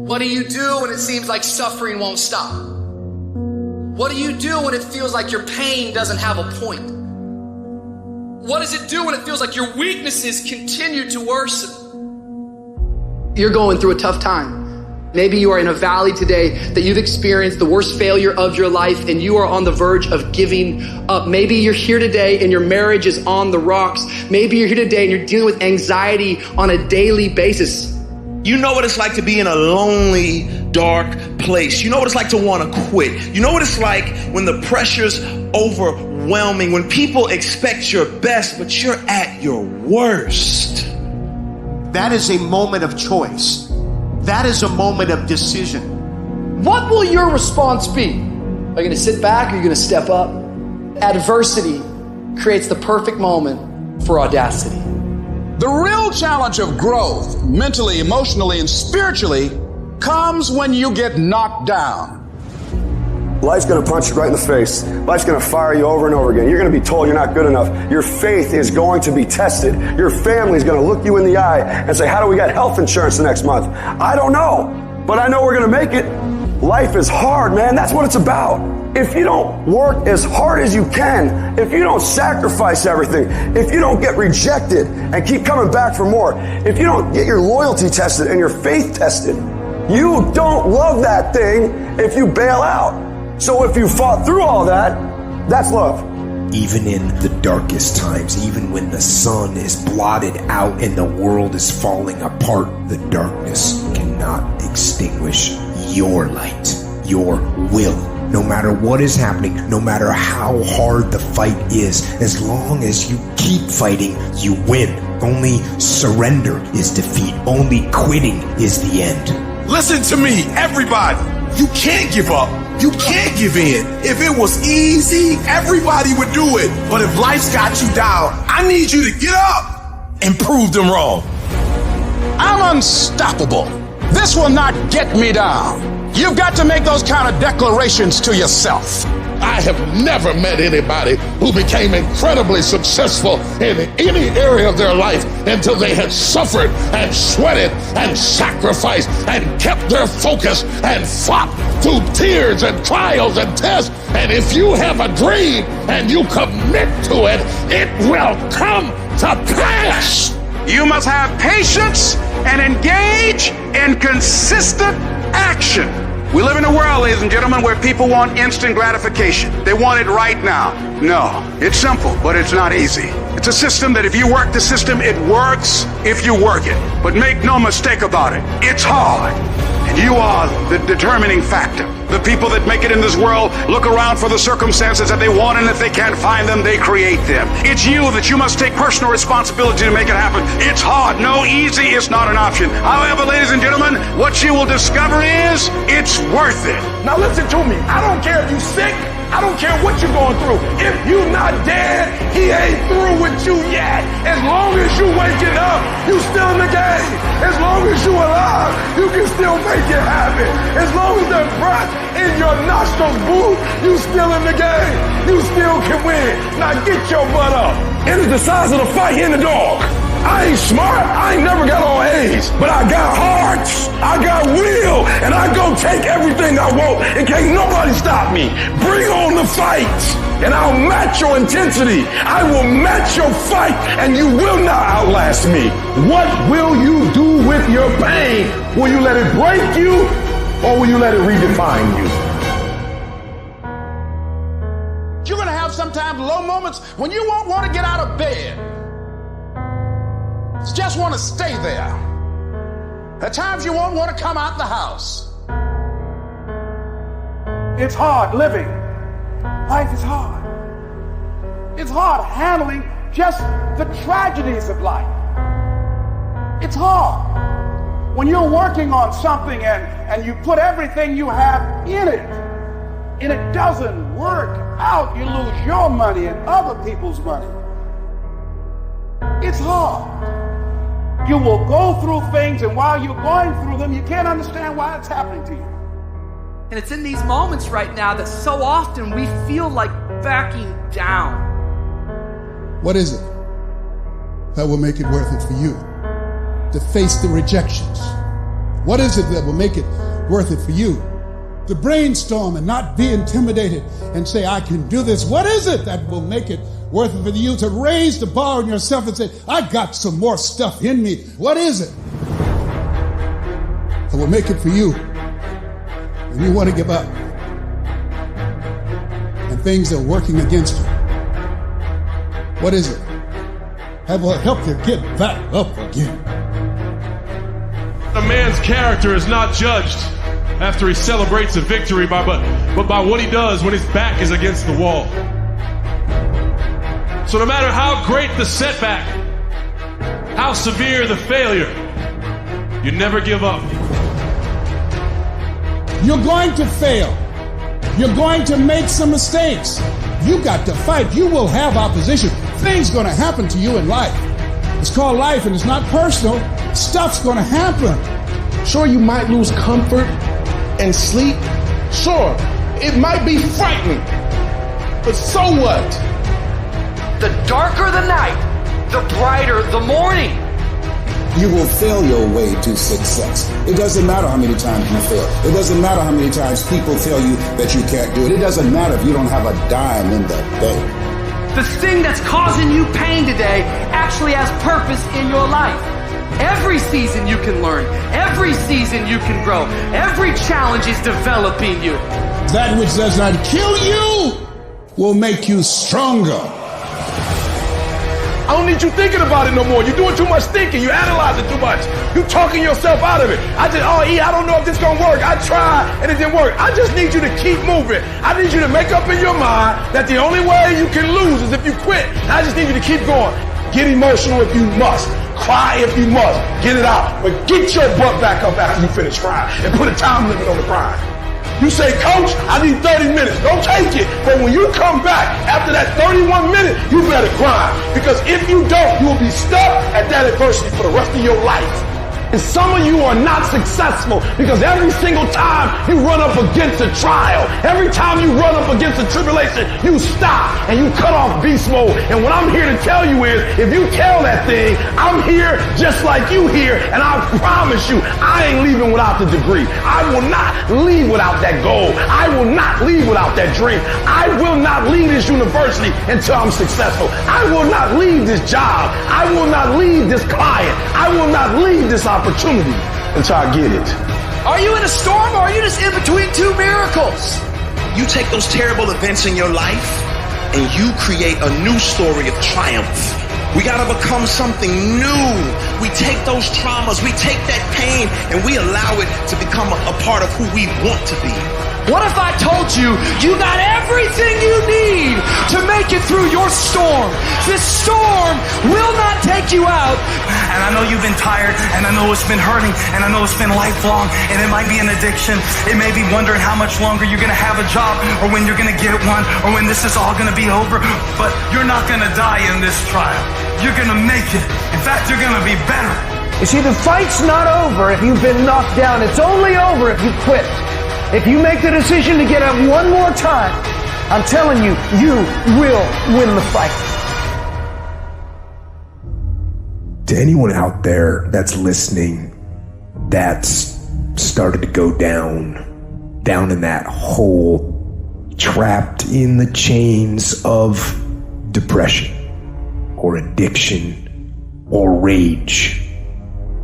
What do you do when it seems like suffering won't stop? What do you do when it feels like your pain doesn't have a point? What does it do when it feels like your weaknesses continue to worsen? You're going through a tough time. Maybe you are in a valley today that you've experienced the worst failure of your life and you are on the verge of giving up. Maybe you're here today and your marriage is on the rocks. Maybe you're here today and you're dealing with anxiety on a daily basis. You know what it's like to be in a lonely, dark place. You know what it's like to want to quit. You know what it's like when the pressure's overwhelming, when people expect your best, but you're at your worst. That is a moment of choice. That is a moment of decision. What will your response be? Are you going to sit back or are you going to step up? Adversity creates the perfect moment for audacity. The real challenge of growth, mentally, emotionally, and spiritually, comes when you get knocked down. Life's going to punch you right in the face. Life's going to fire you over and over again. You're going to be told you're not good enough. Your faith is going to be tested. Your family's going to look you in the eye and say, how do we get health insurance the next month? I don't know, but I know we're going to make it. Life is hard, man. That's what it's about. If you don't work as hard as you can, if you don't sacrifice everything, if you don't get rejected and keep coming back for more, if you don't get your loyalty tested and your faith tested, you don't love that thing if you bail out. So if you fought through all that, that's love. Even in the darkest times, even when the sun is blotted out and the world is falling apart, the darkness cannot extinguish your light, your will. No matter what is happening, no matter how hard the fight is, as long as you keep fighting, you win. Only surrender is defeat. Only quitting is the end. Listen to me, everybody. You can't give up. You can't give in. If it was easy, everybody would do it. But if life's got you down, I need you to get up and prove them wrong. I'm unstoppable. This will not get me down. You've got to make those kind of declarations to yourself. I have never met anybody who became incredibly successful in any area of their life until they had suffered and sweated and sacrificed and kept their focus and fought through tears and trials and tests. And if you have a dream and you commit to it, it will come to pass. You must have patience and engage in consistent action. We live in a world, ladies and gentlemen, where people want instant gratification. They want it right now. No, it's simple, but it's not easy. It's a system that if you work the system, it works if you work it. But make no mistake about it, it's hard. And you are the determining factor. The people that make it in this world look around for the circumstances that they want, and if they can't find them, they create them. It's you that you must take personal responsibility to make it happen. It's hard. No, easy is not an option. However, ladies and gentlemen, what you will discover is it's worth it. Now listen to me. I don't care if you're sick. I don't care what you're going through. If you're not dead, he ain't through with you yet. As long as you waking up, you still in the game. As long as you alive, you can still make it happen. As long as the breath in your nostrils move, you still in the game. You still can win. Now get your butt up. It is the size of the fight in the dog. I ain't smart, I ain't never got all A's, but I got heart, I got will, and I go take everything I want, and can't nobody stop me. Bring on the fight, and I'll match your intensity. I will match your fight, and you will not outlast me. What will you do with your pain? Will you let it break you, or will you let it redefine you? You're going to have sometimes low moments when you won't want to get out of bed. You just want to stay there. At times you won't want to come out the house. It's hard living. Life is hard. It's hard handling just the tragedies of life. It's hard when you're working on something and you put everything you have in it, and it doesn't work out. You lose your money and other people's money. It's hard. You will go through things, and while you're going through them, you can't understand why it's happening to you. And it's in these moments right now that so often we feel like backing down. What is it that will make it worth it for you to face the rejections, What is it that will make it worth it for you? To brainstorm and not be intimidated and say, I can do this. What is it that will make it worth it for you to raise the bar on yourself and say, I got some more stuff in me? What is it that will make it for you when you want to give up and things are working against you? What is it that will help you get back up again? A man's character is not judged after he celebrates a victory but by what he does when his back is against the wall. So no matter how great the setback, how severe the failure, you never give up. You're going to fail. You're going to make some mistakes. You got to fight. You will have opposition. Things going to happen to you in life. It's called life and it's not personal. Stuff's going to happen. Sure, you might lose comfort and sleep. Sure, it might be frightening. But so what? The darker the night, the brighter the morning. You will fail your way to success. It doesn't matter how many times you fail. It doesn't matter how many times people tell you that you can't do it. It doesn't matter if you don't have a dime in the bank. The thing that's causing you pain today actually has purpose in your life. Every season you can learn. Every season you can grow. Every challenge is developing you. That which does not kill you will make you stronger. I don't need you thinking about it no more. You're doing too much thinking. You analyzing too much. You talking yourself out of it. I don't know if this gonna work. I tried and it didn't work. I just need you to keep moving. I need you to make up in your mind that the only way you can lose is if you quit. I just need you to keep going. Get emotional if you must. Cry if you must. Get it out. But get your butt back up after you finish crying and put a time limit on the crying. You say, Coach, I need 30 minutes. Don't take it. But when you come back after that 31 minutes, you better grind. Because if you don't, you'll be stuck at that adversity for the rest of your life. And some of you are not successful because every single time you run up against a trial, every time you run up against a tribulation, you stop and you cut off beast mode. And what I'm here to tell you is, if you tell that thing, I'm here just like you here, and I promise you, I ain't leaving without the degree. I will not leave without that goal. I will not leave without that dream. I will not leave this university until I'm successful. I will not leave this job. I will not leave this client. I will not leave this opportunity until I get it. Are you in a storm or are you just in between two miracles? You take those terrible events in your life and you create a new story of triumph. We gotta become something new. We take those traumas, we take that pain, and we allow it to become a part of who we want to be. What if I told you, you got everything you need to make it through your storm? This storm will not take you out. And I know you've been tired, and I know it's been hurting, and I know it's been lifelong, and it might be an addiction. It may be wondering how much longer you're gonna have a job, or when you're gonna get one, or when this is all gonna be over. But you're not gonna die in this trial. You're gonna make it. In fact, you're gonna be better. You see, the fight's not over if you've been knocked down. It's only over if you quit. If you make the decision to get up one more time, I'm telling you, you will win the fight. To anyone out there that's listening, that's started to go down in that hole, trapped in the chains of depression or addiction or rage.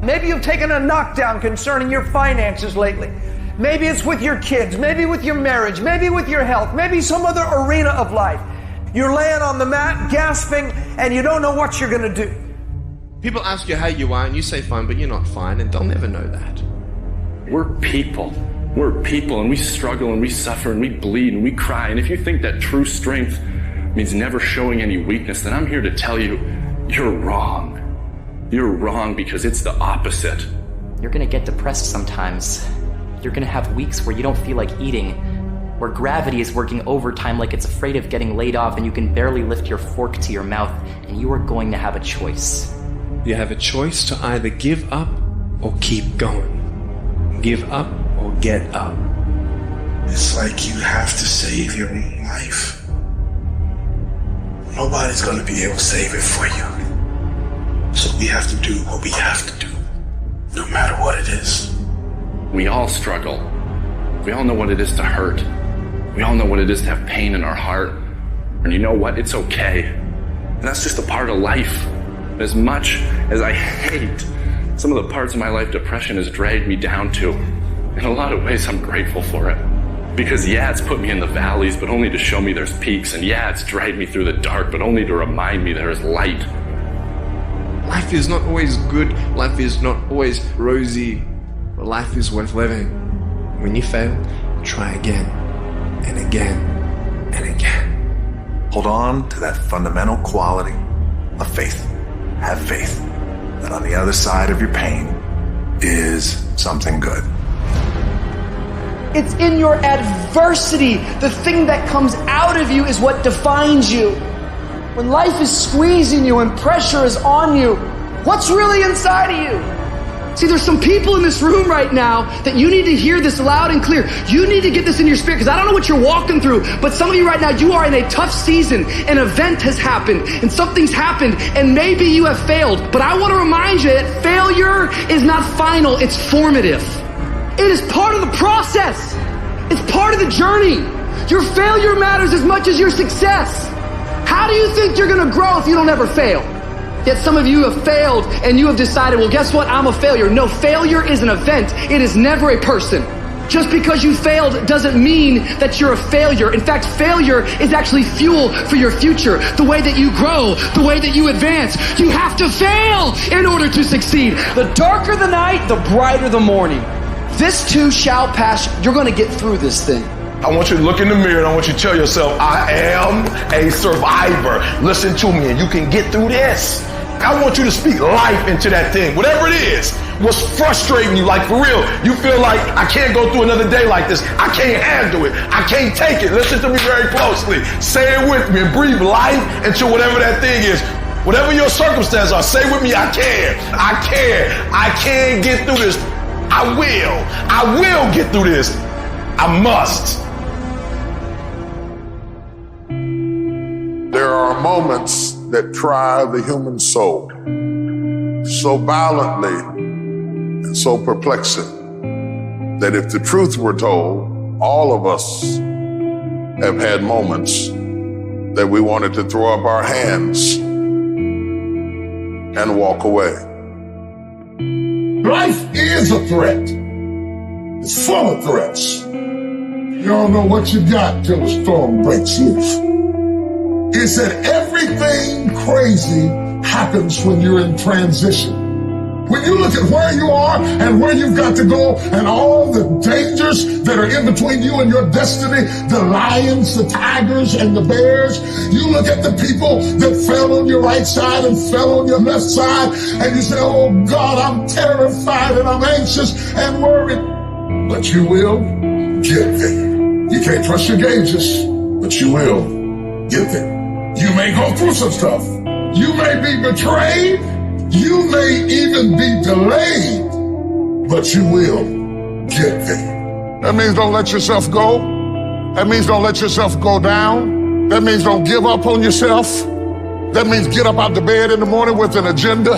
Maybe you've taken a knockdown concerning your finances lately. Maybe it's with your kids, maybe with your marriage, maybe with your health, maybe some other arena of life. You're laying on the mat, gasping, and you don't know what you're going to do. People ask you how you are, and you say fine, but you're not fine, and they'll never know that. We're people. We're people, and we struggle, and we suffer, and we bleed, and we cry. And if you think that true strength means never showing any weakness, then I'm here to tell you, you're wrong. You're wrong because it's the opposite. You're going to get depressed sometimes. You're gonna have weeks where you don't feel like eating, where gravity is working overtime like it's afraid of getting laid off and you can barely lift your fork to your mouth, and you are going to have a choice. You have a choice to either give up or keep going. Give up or get up. It's like you have to save your own life. Nobody's gonna be able to save it for you. So we have to do what we have to do, no matter what it is. We all struggle. We all know what it is to hurt. We all know what it is to have pain in our heart. And you know what? It's okay. And that's just a part of life. As much as I hate some of the parts of my life depression has dragged me down to, in a lot of ways I'm grateful for it. Because yeah, it's put me in the valleys, but only to show me there's peaks. And yeah, it's dragged me through the dark, but only to remind me there is light. Life is not always good. Life is not always rosy. But life is worth living. When you fail, try again and again and again. Hold on to that fundamental quality of faith. Have faith that on the other side of your pain is something good. It's in your adversity. The thing that comes out of you is what defines you. When life is squeezing you and pressure is on you, what's really inside of you? See, there's some people in this room right now that you need to hear this loud and clear. You need to get this in your spirit, because I don't know what you're walking through, but some of you right now, you are in a tough season. An event has happened and something's happened and maybe you have failed. But I want to remind you that failure is not final, it's formative. It is part of the process. It's part of the journey. Your failure matters as much as your success. How do you think you're going to grow if you don't ever fail? Yet some of you have failed and you have decided, well, guess what? I'm a failure. No, failure is an event. It is never a person. Just because you failed doesn't mean that you're a failure. In fact, failure is actually fuel for your future. The way that you grow, the way that you advance. You have to fail in order to succeed. The darker the night, the brighter the morning. This too shall pass. You're going to get through this thing. I want you to look in the mirror and I want you to tell yourself, I am a survivor. Listen to me and you can get through this. I want you to speak life into that thing, whatever it is. What's frustrating you, like for real, you feel like I can't go through another day like this. I can't handle it. I can't take it. Listen to me very closely. Say it with me and breathe life into whatever that thing is. Whatever your circumstances are, say with me, I can. I can. I can get through this. I will get through this. I must. There are moments that try the human soul so violently and so perplexing that if the truth were told, all of us have had moments that we wanted to throw up our hands and walk away. Life is a threat. It's full of threats. You don't know what you got till the storm breaks loose. It said everything crazy happens when you're in transition. When you look at where you are and where you've got to go and all the dangers that are in between you and your destiny, the lions, the tigers, and the bears, you look at the people that fell on your right side and fell on your left side, and you say, oh God, I'm terrified and I'm anxious and worried. But you will get there. You can't trust your gauges, but you will get there. You may go through some stuff. You may be betrayed. You may even be delayed, but you will get there. That means don't let yourself go. That means don't let yourself go down. That means don't give up on yourself. That means get up out the bed in the morning with an agenda.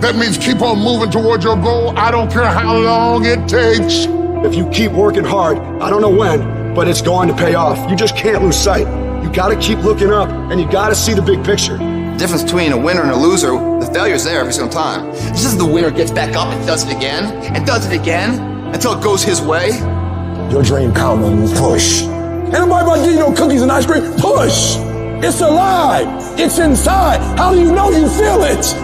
That means keep on moving toward your goal. I don't care how long it takes. If you keep working hard, I don't know when, but it's going to pay off. You just can't lose sight. You gotta keep looking up, and you gotta see the big picture. The difference between a winner and a loser, the failure's there every single time. This is the winner gets back up and does it again, and does it again, until it goes his way. Your dream counts when you push. Ain't nobody about to give you no cookies and ice cream. Push. It's alive. It's inside. How do you know you feel it?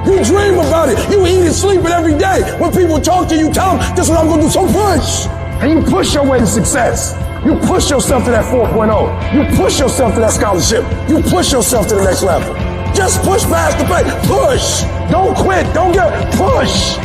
You dream about it. You eat and sleep it every day. When people talk to you, tell them, this is what I'm gonna do, so push. And you push your way to success. You push yourself to that 4.0. You push yourself to that scholarship. You push yourself to the next level. Just push past the pain. Push. Don't quit. Don't give up. Push.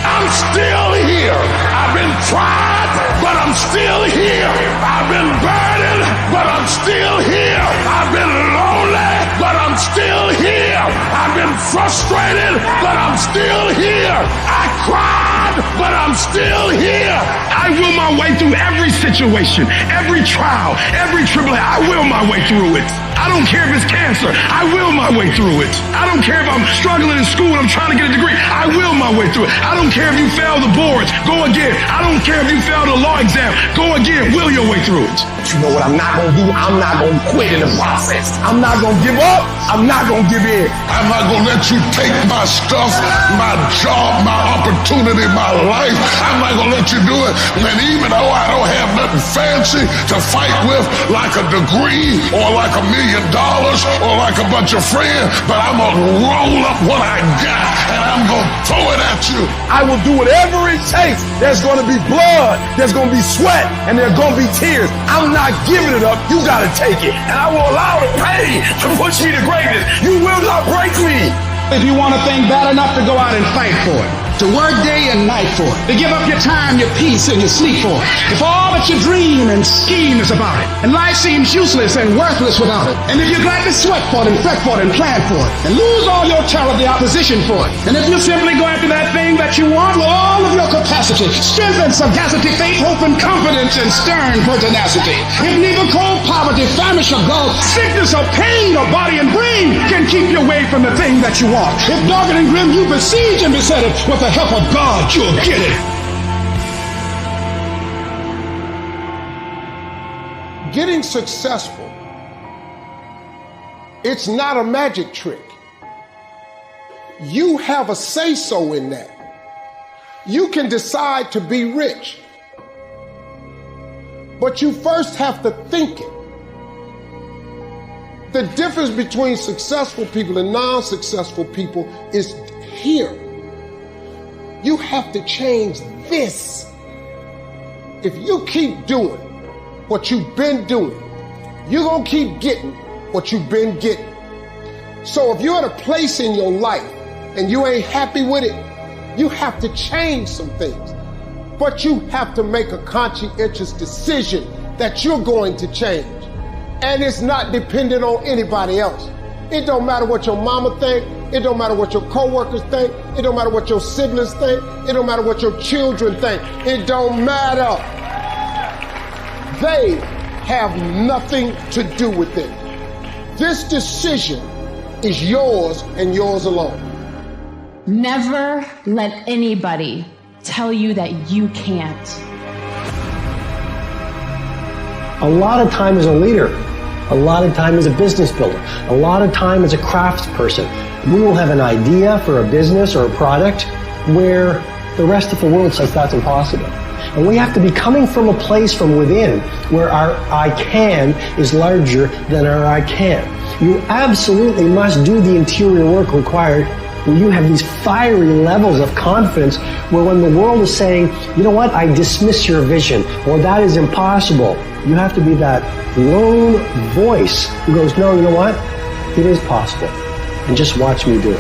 I'm still here. I've been tried, but I'm still here. I've been burdened, but I'm still here. I've been lonely, but I'm still here. I've been frustrated, but I'm still here. I cried, but I'm still here. I will my way through every situation, every trial, every tribulation. I will my way through it. I don't care if it's cancer. I will my way through it. I don't care if I'm struggling in school and I'm trying to get a degree. I will my way through it. I don't care if you fail the boards. Go again. I don't care if you fail the law exam. Go again. Will your way through it. But you know what I'm not going to do? I'm not going to quit in the process. I'm not going to give up. I'm not going to give in. I'm not going to let you take my stuff, my job, my opportunity, my life. I'm not going to let you do it. And even though I don't have nothing fancy to fight with, like a degree or like $1 million or like a bunch of friends, but I'm going to roll up what I got and I'm going to throw it at you. I will do whatever it takes. There's going to be blood. There's going to be sweat. And there's going to be tears. I'm not giving it up. You got to take it. And I will allow the pain to push me to greatness. You will not break me. If you want a thing bad enough to go out and fight for it, to work day and night for it, to give up your time, your peace, and your sleep for it, if all that you dream and scheme is about it, and life seems useless and worthless without it, and if you're glad to sweat for it and fret for it and plan for it, and lose all your terror, the opposition for it, and if you simply go after that thing that you want with all of your capacity, strength and sagacity, faith, hope and confidence, and stern pertinacity, if neither cold poverty, famish or gulf, sickness or pain or body and brain can keep you away from the thing that you want, if dogged and grim you besiege and beset it, with the help of God, you'll get it. Getting successful, it's not a magic trick. You have a say-so in that. You can decide to be rich, but you first have to think it. The difference between successful people and non-successful people is here. You have to change this. If you keep doing what you've been doing, you're going to keep getting what you've been getting. So if you're at a place in your life and you ain't happy with it, you have to change some things. But you have to make a conscientious decision that you're going to change. And it's not dependent on anybody else. It don't matter what your mama think. It don't matter what your coworkers think. It don't matter what your siblings think. It don't matter what your children think. It don't matter. They have nothing to do with it. This decision is yours and yours alone. Never let anybody tell you that you can't. A lot of time as a leader, a lot of time as a business builder, a lot of time as a craftsperson, we will have an idea for a business or a product where the rest of the world says that's impossible. And we have to be coming from a place from within where our I can is larger than our I can. You absolutely must do the interior work required where you have these fiery levels of confidence where when the world is saying, you know what, I dismiss your vision, or that is impossible, you have to be that lone voice who goes, no, you know what, it is possible, and just watch me do it.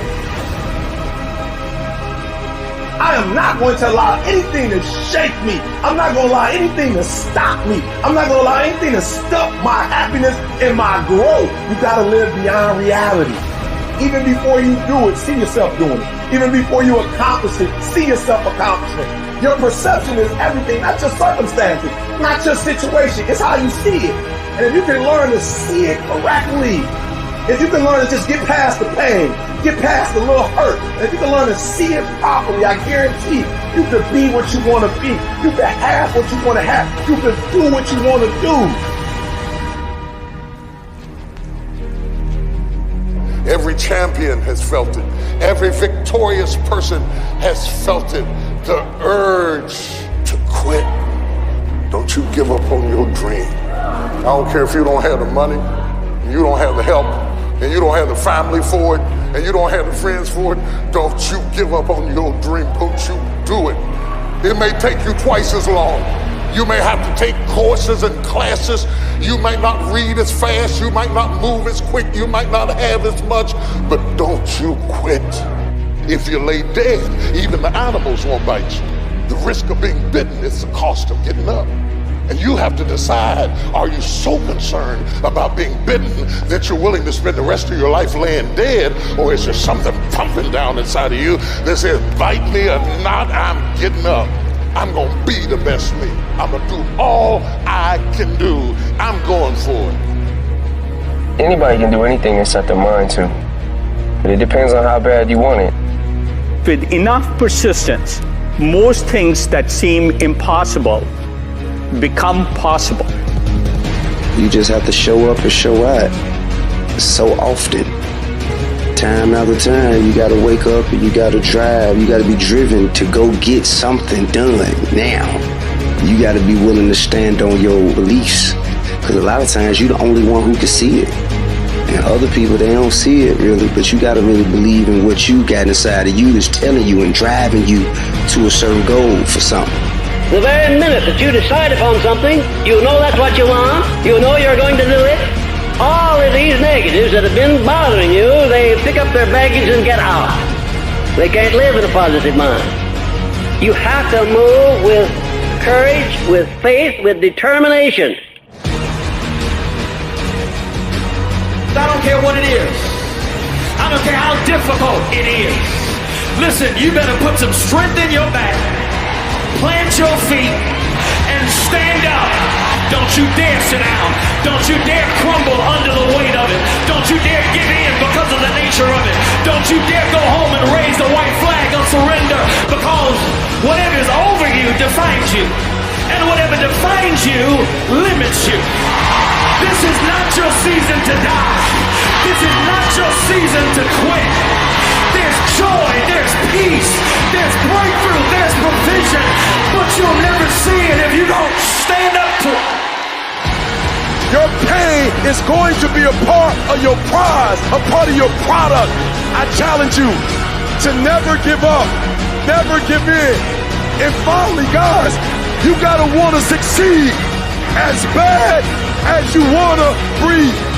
I am not going to allow anything to shake me. I'm not going to allow anything to stop me. I'm not going to allow anything to stop my happiness and my growth. You got to live beyond reality. Even before you do it, see yourself doing it. Even before you accomplish it, see yourself accomplishing it. Your perception is everything, not just circumstances, not just situation. It's how you see it. And if you can learn to see it correctly, if you can learn to just get past the pain, get past the little hurt, and if you can learn to see it properly, I guarantee you can be what you want to be. You can have what you want to have. You can do what you want to do. Every champion has felt it. Every victorious person has felt it. The urge to quit. Don't you give up on your dream. I don't care if you don't have the money, you don't have the help, and you don't have the family for it, and you don't have the friends for it. Don't you give up on your dream. Don't you do it. It may take you twice as long. You may have to take courses and classes. You might not read as fast. You might not move as quick. You might not have as much, but don't you quit. If you lay dead, even the animals won't bite you. The risk of being bitten is the cost of getting up. And you have to decide, are you so concerned about being bitten that you're willing to spend the rest of your life laying dead, or is there something pumping down inside of you that says, bite me or not, I'm getting up. I'm going to be the best me. I'm going to do all I can do. I'm going for it. Anybody can do anything they set their mind to. But it depends on how bad you want it. With enough persistence, most things that seem impossible become possible. You just have to show up and show out so often. Time after time, you gotta wake up and you gotta drive. You gotta be driven to go get something done now. You gotta be willing to stand on your beliefs. Because a lot of times you're the only one who can see it. And other people, they don't see it really, but you gotta really believe in what you got inside of you that's telling you and driving you to a certain goal for something. The very minute that you decide upon something, you know that's what you want, you know you're going to do it. All of these negatives that have been bothering you, they pick up their baggage and get out. They can't live in a positive mind. You have to move with courage, with faith, with determination. I don't care what it is. I don't care how difficult it is. Listen, you better put some strength in your back, plant your feet, and stand up. Don't you dare sit down. Don't you dare crumble under the weight of it. Don't you dare give in because of the nature of it. Don't you dare go home and raise the white flag of surrender, because whatever is over you defines you. And whatever defines you limits you. This is not your season to die. This is not your season to quit. There's joy, there's peace, there's breakthrough, there's provision, but you'll never see it if you don't stand up to it. Your pain is going to be a part of your prize, a part of your product. I challenge you to never give up, never give in. And finally, guys, you gotta wanna succeed as bad as you wanna breathe.